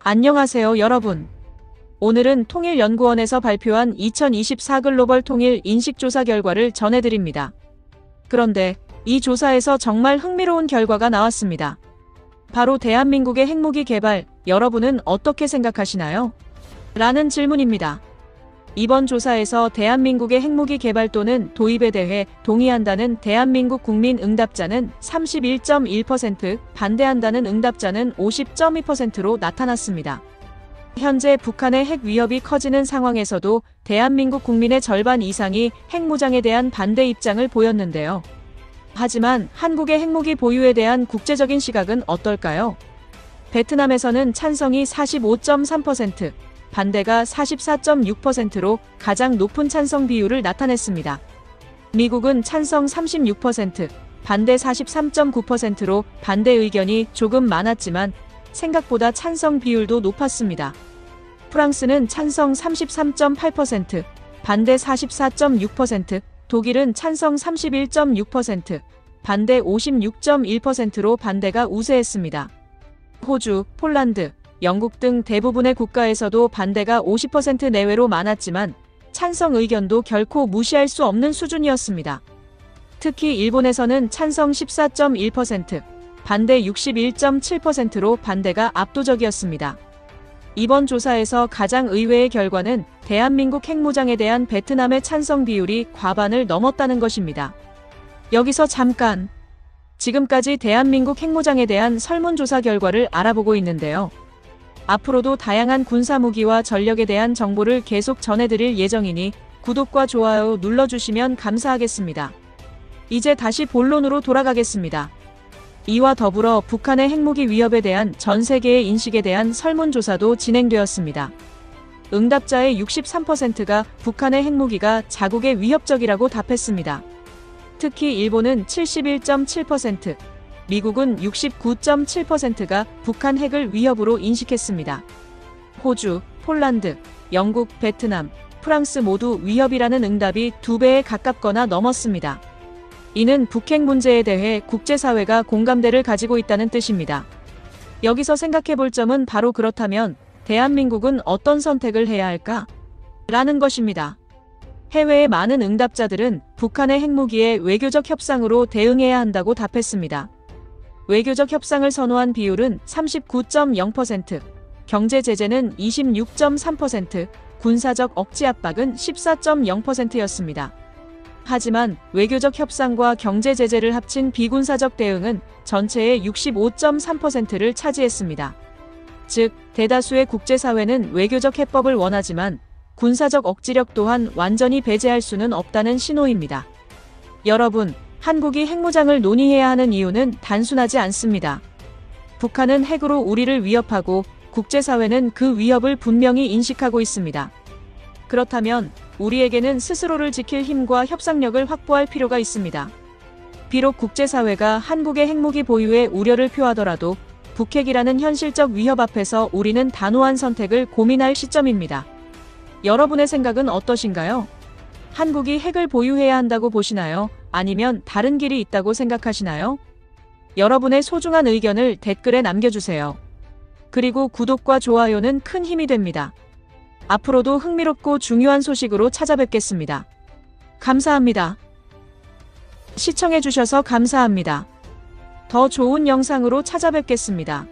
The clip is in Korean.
안녕하세요, 여러분. 오늘은 통일연구원에서 발표한 2024 글로벌 통일 인식조사 결과를 전해드립니다. 그런데 이 조사에서 정말 흥미로운 결과가 나왔습니다. 바로 대한민국의 핵무기 개발, 여러분은 어떻게 생각하시나요? 라는 질문입니다. 이번 조사에서 대한민국의 핵무기 개발 또는 도입에 대해 동의한다는 대한민국 국민 응답자는 31.1%, 반대한다는 응답자는 50.2%로 나타났습니다. 현재 북한의 핵 위협이 커지는 상황에서도 대한민국 국민의 절반 이상이 핵무장에 대한 반대 입장을 보였는데요. 하지만 한국의 핵무기 보유에 대한 국제적인 시각은 어떨까요? 베트남에서는 찬성이 45.3%, 반대가 44.6%로 가장 높은 찬성 비율을 나타냈습니다. 미국은 찬성 36%, 반대 43.9%로 반대 의견이 조금 많았지만 생각보다 찬성 비율도 높았습니다. 프랑스는 찬성 33.8%, 반대 44.6%, 독일은 찬성 31.6%, 반대 56.1%로 반대가 우세했습니다. 호주, 폴란드, 영국 등 대부분의 국가에서도 반대가 50% 내외로 많았지만 찬성 의견도 결코 무시할 수 없는 수준이었습니다. 특히 일본에서는 찬성 14.1%, 반대 61.7%로 반대가 압도적이었습니다. 이번 조사에서 가장 의외의 결과는 대한민국 핵무장에 대한 베트남의 찬성 비율이 과반을 넘었다는 것입니다. 여기서 잠깐! 지금까지 대한민국 핵무장에 대한 설문조사 결과를 알아보고 있는데요. 앞으로도 다양한 군사무기와 전력에 대한 정보를 계속 전해드릴 예정이니 구독과 좋아요 눌러주시면 감사하겠습니다. 이제 다시 본론으로 돌아가겠습니다. 이와 더불어 북한의 핵무기 위협에 대한 전 세계의 인식에 대한 설문조사도 진행되었습니다. 응답자의 63%가 북한의 핵무기가 자국에 위협적이라고 답했습니다. 특히 일본은 71.7%, 미국은 69.7%가 북한 핵을 위협으로 인식했습니다. 호주, 폴란드, 영국, 베트남, 프랑스 모두 위협이라는 응답이 2배에 가깝거나 넘었습니다. 이는 북핵 문제에 대해 국제사회가 공감대를 가지고 있다는 뜻입니다. 여기서 생각해 볼 점은 바로 그렇다면 대한민국은 어떤 선택을 해야 할까? 라는 것입니다. 해외의 많은 응답자들은 북한의 핵무기에 외교적 협상으로 대응해야 한다고 답했습니다. 외교적 협상을 선호한 비율은 39.0%, 경제 제재는 26.3%, 군사적 억지 압박은 14.0%였습니다. 하지만 외교적 협상과 경제 제재를 합친 비군사적 대응은 전체의 65.3%를 차지했습니다. 즉, 대다수의 국제사회는 외교적 해법을 원하지만 군사적 억지력 또한 완전히 배제할 수는 없다는 신호입니다. 여러분, 한국이 핵무장을 논의해야 하는 이유는 단순하지 않습니다. 북한은 핵으로 우리를 위협하고 국제사회는 그 위협을 분명히 인식하고 있습니다. 그렇다면 우리에게는 스스로를 지킬 힘과 협상력을 확보할 필요가 있습니다. 비록 국제사회가 한국의 핵무기 보유에 우려를 표하더라도 북핵이라는 현실적 위협 앞에서 우리는 단호한 선택을 고민할 시점입니다. 여러분의 생각은 어떠신가요? 한국이 핵을 보유해야 한다고 보시나요? 아니면 다른 길이 있다고 생각하시나요? 여러분의 소중한 의견을 댓글에 남겨주세요. 그리고 구독과 좋아요는 큰 힘이 됩니다. 앞으로도 흥미롭고 중요한 소식으로 찾아뵙겠습니다. 감사합니다. 시청해주셔서 감사합니다. 더 좋은 영상으로 찾아뵙겠습니다.